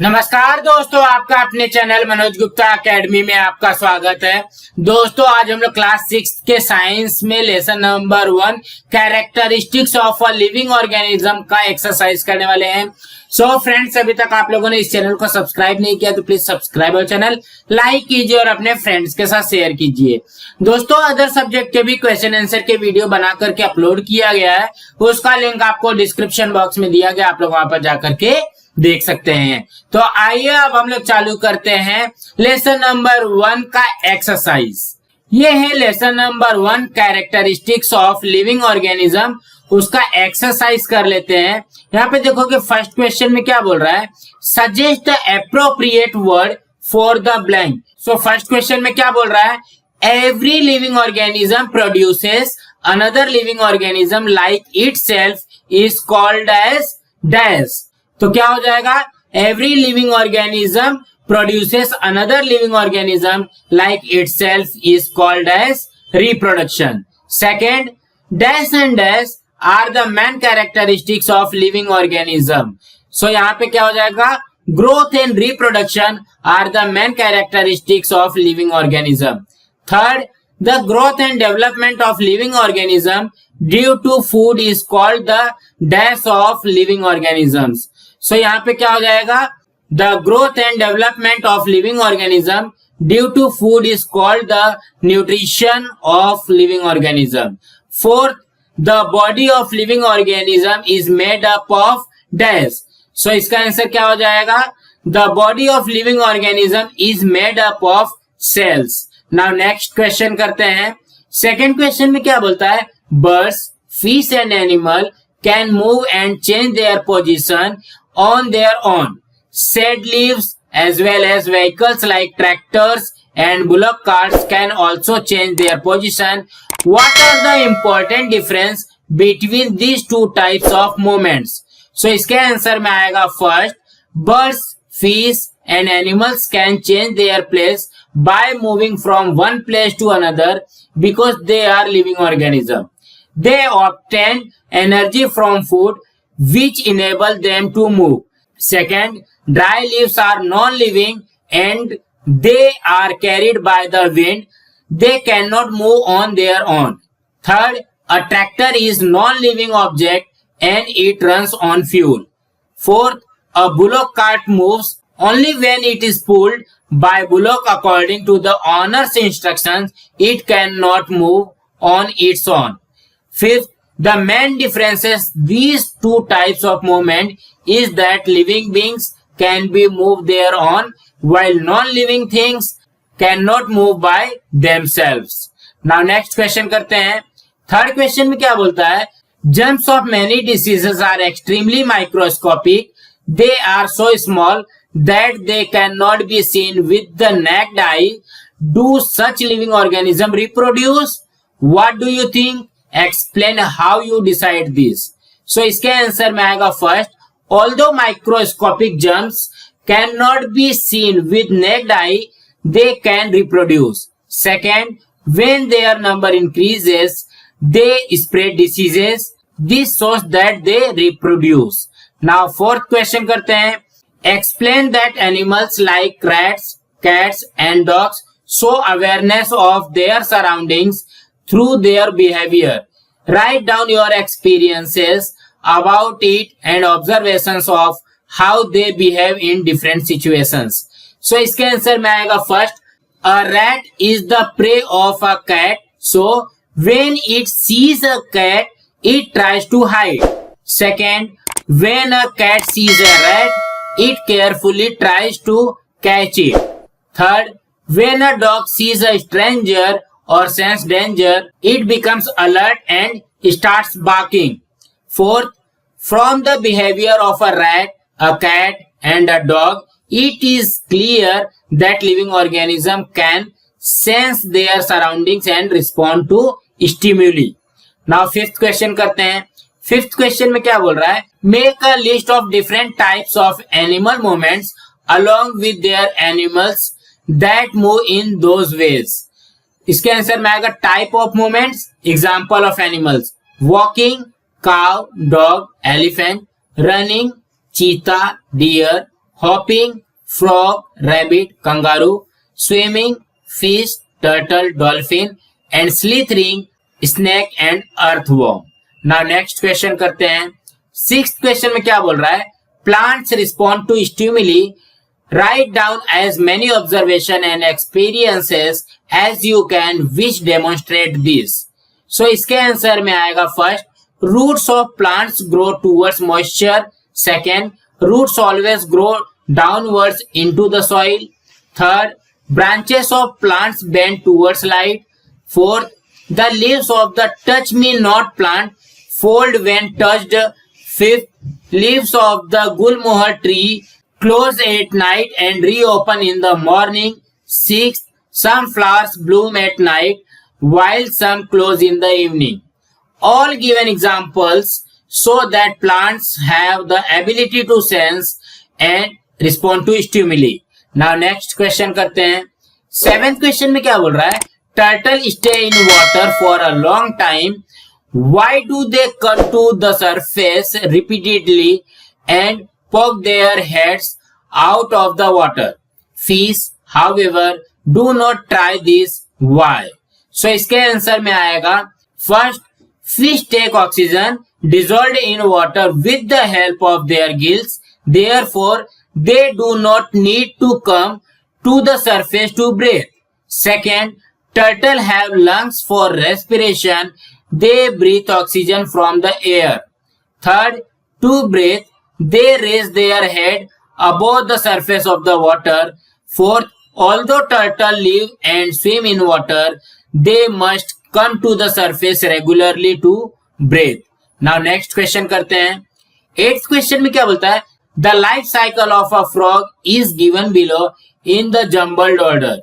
नमस्कार दोस्तों, आपका अपने चैनल मनोज गुप्ता एकेडमी में आपका स्वागत है। दोस्तों, आज हम लोग क्लास 6 के साइंस में lesson number 1 characteristics of a living organism का एक्सरसाइज करने वाले हैं। सो फ्रेंड्स, अभी तक आप लोगों ने इस चैनल को सब्सक्राइब नहीं किया तो प्लीज सब्सक्राइब और चैनल लाइक कीजिए और अपने फ्रेंड्स के साथ शेयर कीजिए। दोस्तों, अदर सब्जेक्ट के भी क्वेश्चन आंसर के वीडियो बना करके अपलोड किया गया है, उसका लिंक आपको डिस्क्रिप्शन बॉक्स में दिया गया, आप लोग वहां पर जाकर के देख सकते हैं। तो आइए अब हम लोग चालू करते हैं लेसन नंबर 1 का एक्सरसाइज। ये है lesson number 1 characteristics of living organism, उसका एक्सरसाइज कर लेते हैं। यहाँ पे देखो कि फर्स्ट क्वेश्चन में क्या बोल रहा है, suggest the appropriate word for the blank. So first question में क्या बोल रहा है, every living organism produces another living organism like itself is called as dash. तो क्या हो जाएगा, every living organism produces another living organism like itself is called as reproduction. Second, dash and dash are the main characteristics of living organism. So यहाँ पे क्या हो जाएगा, growth and reproduction are the main characteristics of living organism. Third, the growth and development of living organism due to food is called the dash of living organisms. So यहाँ पे क्या हो जाएगा, the growth and development of living organism due to food is called the nutrition of living organism. Fourth, the body of living organism is made up of dash. So इसका answer क्या हो जाएगा, the body of living organism is made up of cells. Now next question करते हैं। Second question में क्या बोलता है, birds, fish and animal can move and change their position on their own. Said leaves as well as vehicles like tractors and bullock carts can also change their position. What are the important difference between these two types of movements. So इसके answer में आएगा first, birds, fish and animals can change their place by moving from one place to another because they are living organisms. They obtain energy from food which enable them to move. Second, dry leaves are non-living and they are carried by the wind. They cannot move on their own. Third, a tractor is non-living object and it runs on fuel. Fourth, a bullock cart moves only when it is pulled by bullock according to the owner's instructions. It cannot move on its own. Fifth, the main differences these two types of movement is that living beings can be moved their own while non-living things cannot move by themselves. Now next question करते हैं। Third question में क्या बोलता है, germs of many diseases are extremely microscopic. They are so small that they cannot be seen with the naked eye. Do such living organisms reproduce? What do you think? Explain how you decide this. So इसके answer में आएगा first, although microscopic germs cannot be seen with naked eye, they can reproduce. Second, when their number increases, they spread diseases. This shows that they reproduce. Now fourth question करते हैं, explain that animals like rats, cats and dogs show awareness of their surroundings through their behavior. Write down your experiences about it and observations of how they behave in different situations. So इसके answer में आएगा first, a rat is the prey of a cat, so when it sees a cat, it tries to hide. Second, when a cat sees a rat, it carefully tries to catch it. Third, when a dog sees a stranger or senses danger, it becomes alert and starts barking. Fourth, from the behavior of a rat, a cat and a dog, it is clear that living organism can sense their surroundings and respond to stimuli. Now fifth question करते हैं। Fifth question में क्या बोल रहा है, make a list of different types of animal movements along with their animals that move in those veg. इसके answer में आएगा type of movements, example of animals, walking, cow, dog, elephant, running, चीता, dear, hopping, frog, rabbit, kangaroo, swimming, fish, turtle, dolphin, and slithering, snake and earthworm. Now next question करते हैं. 6th question में क्या बोल रहा है? Plants respond to stimuli. Write down as many observation and experiences as you can which demonstrate this. So इसके answer में आएगा first, roots of plants grow towards moisture. Second, roots always grow downwards into the soil. Third, branches of plants bend towards light. Fourth, the leaves of the touch me not plant fold when touched. Fifth, leaves of the gulmohar tree close at night and reopen in the morning. Sixth, some flowers bloom at night while some close in the evening. All given examples show that plants have the ability to sense and respond to stimuli. Now next question करते हैं. 7th question में क्या बोल रहा है? Turtle stay in water for a long time. Why do they come to the surface repeatedly and poke their heads out of the water? Fish, however, do not try this. Why? So इसके answer में आएगा first, fish take oxygen dissolved in water with the help of their gills. Therefore, they do not need to come to the surface to breathe. Second, turtle have lungs for respiration. They breathe oxygen from the air. Third, to breathe, they raise their head above the surface of the water. Fourth, although turtle live and swim in water, they must come to the surface regularly to breathe. Now next question करते हैं. 8th question में क्या बोलता है? The life cycle of a frog is given below in the jumbled order.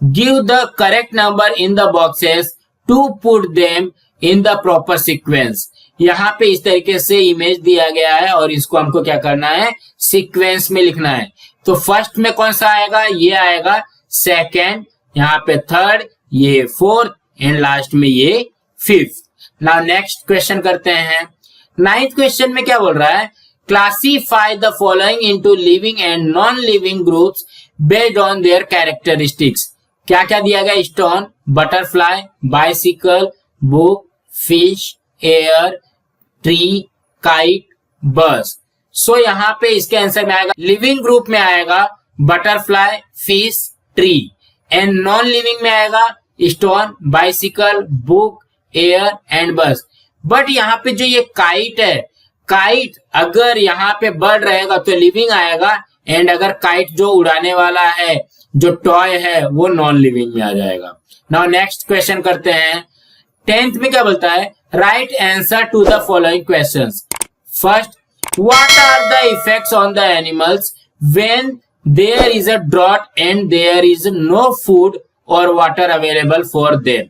Give the correct number in the boxes to put them in the proper sequence. यहाँ पे इस तरीके से इमेज दिया गया है और इसको हमको क्या करना है? सीक्वेंस में लिखना है. तो फर्स्ट में कौन सा आएगा? ये आएगा. सेकेंड, यहाँ पे थर्ड, ये फोर्थ एंड लास्ट में ये फिफ्थ. नाउ नेक्स्ट क्वेश्चन करते हैं. 9th क्वेश्चन में क्या बोल रहा है? Classify the following into living and non living groups based on their characteristics. क्या क्या दिया गया? Stone, butterfly, bicycle, book, fish, air, tree, kite, बस. सो यहाँ पे इसके आंसर में आएगा लिविंग ग्रुप में आएगा butterfly, fish, tree, and non living में आएगा stone, bicycle, book, air and बस. बट यहाँ पे जो ये काइट है, काइट अगर यहाँ पे बर्ड रहेगा तो लिविंग आएगा, एंड अगर काइट जो उड़ाने वाला है, जो टॉय है, वो नॉन लिविंग में आ जाएगा. नाउ नेक्स्ट क्वेश्चन करते हैं. 10th में क्या बोलता है? Write answer to the following questions. First, what are the effects on the animals when there is a drought and there is no food or water available for them.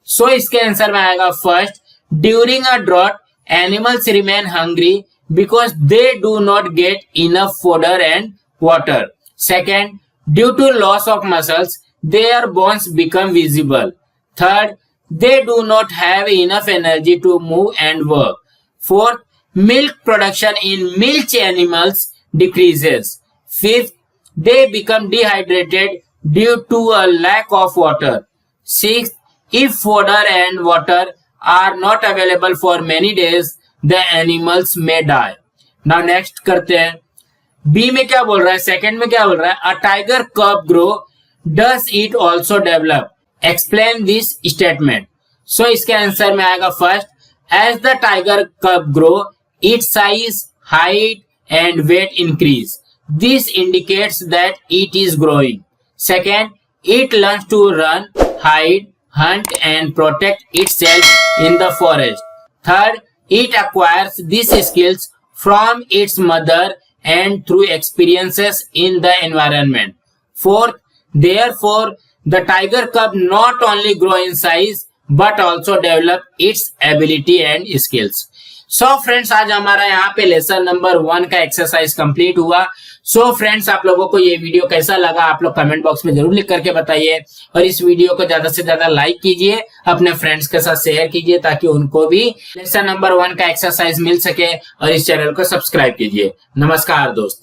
So इसके answer में आएगा first, during a drought animals remain hungry because they do not get enough fodder and water. Second, due to loss of muscles their bones become visible. Third, they do not have enough energy to move and work. Fourth, milk production in milch animals decreases. Fifth, they become dehydrated due to a lack of water. Sixth, if fodder and water are not available for many days, the animals may die. Now next करते हैं. B में क्या बोल रहा है? Second में क्या बोल रहा है? A tiger cub grow does it also develop. Explain this statement. So इसके आंसर में आएगा first, as the tiger cub grow it size, height and weight increase. This indicates that it is growing. Second, it learns to run, hide, hunt and protect itself in the forest. Third, it acquires these skills from its mother and through experiences in the environment. Fourth, therefore, the tiger cub not only grow in size but also develop its ability and skills. So friends, आज हमारा यहाँ पे lesson number 1 का exercise complete हुआ. So friends, आप लोगों को ये वीडियो कैसा लगा आप लोग कमेंट बॉक्स में जरूर लिख करके बताइए, और इस वीडियो को ज्यादा से ज्यादा लाइक कीजिए, अपने फ्रेंड्स के साथ शेयर कीजिए ताकि उनको भी लेसन नंबर 1 का एक्सरसाइज मिल सके, और इस चैनल को सब्सक्राइब कीजिए. नमस्कार दोस्तों.